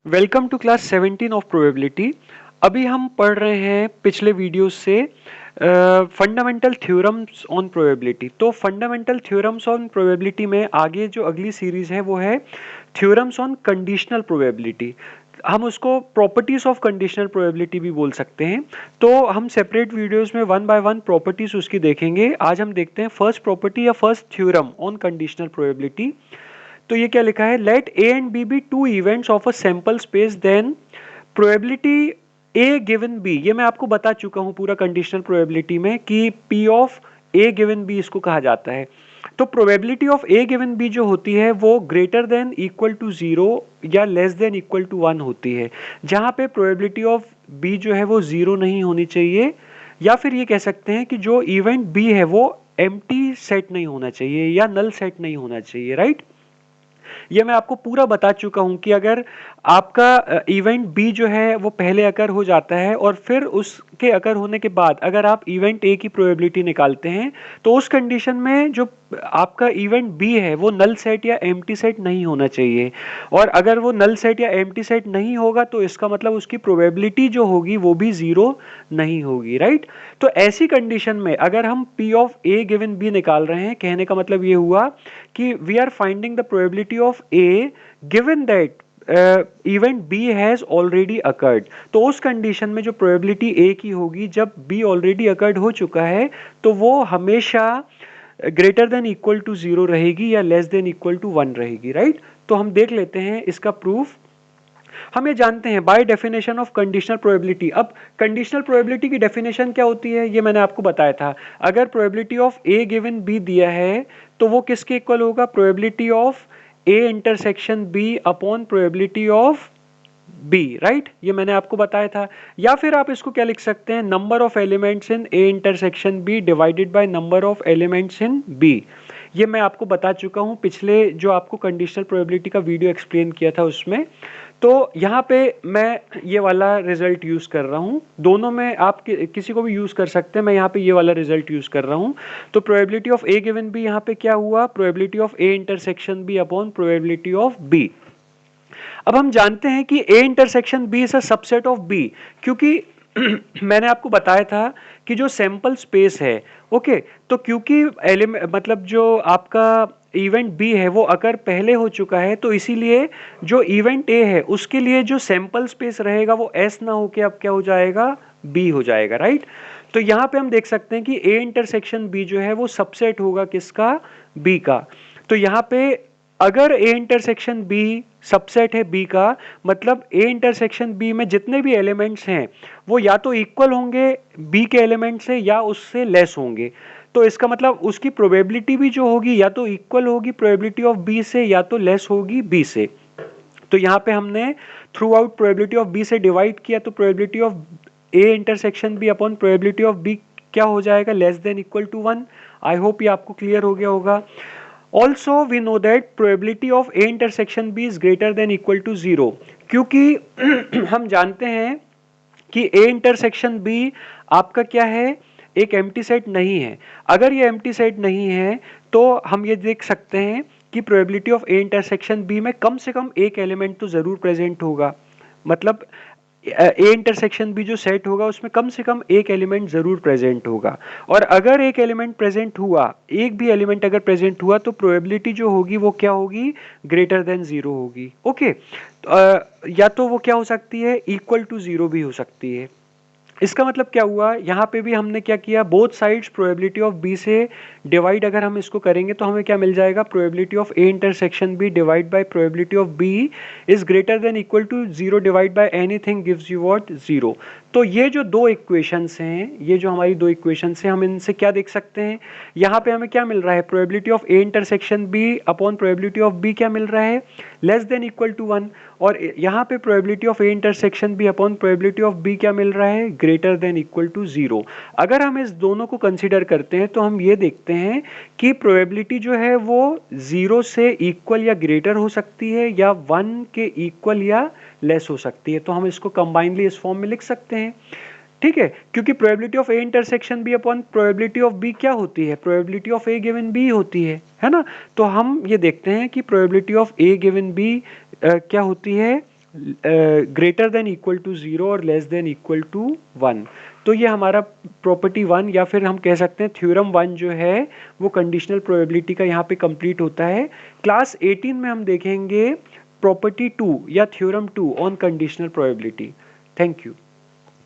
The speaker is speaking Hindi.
Welcome to class 17 of probability. अभी हम पढ़ रहे हैं पिछले वीडियो से फंडामेंटल थ्योरम्स ऑन प्रोबेबिलिटी। तो फंडामेंटल थ्योरम्स ऑन प्रोबेबिलिटी में आगे जो अगली सीरीज है वो है थ्योरम्स ऑन कंडीशनल प्रोबेबिलिटी। हम उसको प्रॉपर्टीज ऑफ कंडीशनल प्रोबेबिलिटी भी बोल सकते हैं। तो हम सेपरेट वीडियोस में वन बाय वन प्रॉपर्टीज उसकी देखेंगे। आज हम देखते हैं फर्स्ट प्रॉपर्टी या first theorem on conditional probability. तो ये क्या लिखा है, let A and B be two events of a sample space then probability A given B. ये मैं आपको बता चुका हूं पूरा कंडीशनल प्रोबेबिलिटी में कि P of A given B इसको कहा जाता है। तो probability of A given B जो होती है वो greater than equal to zero या less than equal to one होती है, जहां पे प्रोबेबिलिटी ऑफ बी जो है वो जीरो नहीं होनी चाहिए, या फिर ये कह सकते हैं कि जो इवेंट बी है वो एम्प्टी सेट नहीं होना चाहिए या नल सेट नहीं होना चाहिए, राइट। ये मैं आपको पूरा बता चुका हूं कि अगर आपका इवेंट बी जो है वो पहले अकर हो जाता है और फिर उसके अकर होने के बाद अगर आप इवेंट ए की प्रोबेबिलिटी निकालते हैं तो उस कंडीशन में जो आपका इवेंट बी है वो नल सेट या एम्प्टी सेट नहीं होना चाहिए। और अगर वो नल सेट या एम्प्टी सेट नहीं होगा तो इसका मतलब उसकी प्रोबेबिलिटी जो होगी वो भी जीरो नहीं होगी, राइट। तो ऐसी कंडीशन में अगर हम P of A given B निकाल रहे हैं, कहने का मतलब ये हुआ कि we are finding the probability of A given that event B has already occurred. तो उस कंडीशन में जो प्रोबेबिलिटी ए की होगी जब बी ऑलरेडी अकर्ड हो चुका है तो वो हमेशा greater than equal to zero रहेगी या less than equal to one रहेगी, राइट। तो हम देख लेते हैं इसका प्रूफ। हम ये जानते हैं by definition of conditional probability. अब कंडीशनल प्रोबेबिलिटी की डेफिनेशन क्या होती है ये मैंने आपको बताया था। अगर probability of A given B दिया है तो वो किसके इक्वल होगा, probability of A intersection B upon probability of B, right. ये मैंने आपको बताया था। या फिर आप इसको क्या लिख सकते हैं, number of elements in A intersection B divided by number of elements in B. ये मैं आपको बता चुका हूं पिछले जो आपको कंडीशनल प्रोबेबिलिटी का वीडियो एक्सप्लेन किया था उसमें। तो यहाँ पे मैं ये वाला रिजल्ट यूज कर रहा हूँ, दोनों में आप किसी को भी यूज कर सकते हैं। मैं यहाँ पे ये वाला रिजल्ट यूज कर रहा हूँ। तो probability of A given B यहाँ पे क्या हुआ, probability of A intersection B upon probability of B. अब हम जानते हैं कि A intersection B is a subset of B, क्योंकि मैंने आपको बताया था कि जो सैंपल स्पेस है, ओके, तो क्योंकि मतलब जो आपका इवेंट बी है वो अगर पहले हो चुका है तो इसीलिए जो इवेंट ए है उसके लिए जो सैंपल स्पेस रहेगा वो एस ना होके अब क्या हो जाएगा, बी हो जाएगा, राइट। तो यहां पे हम देख सकते हैं कि ए इंटरसेक्शन बी जो है वो सबसेट होगा किसका, बी का। तो यहां पे अगर ए इंटरसेक्शन बी सबसेट है बी का, मतलब ए इंटरसेक्शन बी में जितने भी एलिमेंट्स हैं वो या तो इक्वल होंगे बी के एलिमेंट से या उससे लेस होंगे। तो इसका मतलब उसकी प्रोबेबिलिटी भी जो होगी या तो इक्वल होगी प्रोबेबिलिटी ऑफ बी से या तो लेस होगी बी से। तो यहाँ पे हमने throughout probability of B से डिवाइड किया तो probability of A intersection B upon probability of B क्या हो जाएगा, less than equal to one. I hope ये आपको क्लियर हो गया होगा। Also we know that probability of A intersection B is greater than equal to zero, क्योंकि हम जानते हैं कि A intersection B आपका क्या है, एक एम्प्टी सेट नहीं है। अगर ये एम्प्टी सेट नहीं है तो हम ये देख सकते हैं कि probability of A intersection B में कम से कम एक एलिमेंट तो जरूर प्रेजेंट होगा। मतलब ए इंटरसेक्शन भी जो सेट होगा उसमें कम से कम एक एलिमेंट जरूर प्रेजेंट होगा। और अगर एक एलिमेंट प्रेजेंट हुआ, एक भी एलिमेंट अगर प्रेजेंट हुआ तो प्रोबेबिलिटी जो होगी वो क्या होगी, ग्रेटर देन जीरो होगी, ओके। या तो वो क्या हो सकती है, इक्वल टू जीरो भी हो सकती है। इसका मतलब क्या हुआ, यहाँ पे भी हमने क्या किया, both sides probability of B से डिवाइड अगर हम इसको करेंगे तो हमें क्या मिल जाएगा, probability of A intersection B divide by probability of B is greater than equal to zero divide by anything gives you what, zero. तो ये जो दो इक्वेशंस हैं, ये जो हमारी दो इक्वेशंस हैं, हम इनसे क्या देख सकते हैं, यहाँ पे हमें क्या मिल रहा है, probability of A intersection B upon probability of B क्या मिल रहा है, less than equal to one. और यहाँ पे probability of A intersection B upon probability of B क्या मिल रहा है, greater than equal to zero. अगर हम इस दोनों को कंसीडर करते हैं तो हम ये देखते हैं कि प्रोबेबिलिटी जो है वो जीरो से इक्वल या ग्रेटर हो सकती है या वन के इक्वल या लेस हो सकती है। तो हम इसको कंबाइनली इस फॉर्म में लिख सकते हैं, ठीक है, क्योंकि probability of A intersection B upon probability of B क्या होती है, probability of A given B होती है ना। तो हम ये देखते हैं कि probability of A given B क्या होती है, ग्रेटर देन इक्वल टू 0 और लेस देन इक्वल टू 1। तो ये हमारा प्रॉपर्टी 1 या फिर हम कह सकते हैं थ्योरम 1 जो है वो कंडीशनल प्रोबेबिलिटी का यहाँ पे कंप्लीट होता है। क्लास 18 में हम देखेंगे प्रॉपर्टी 2 या theorem 2 on conditional probability. Thank you.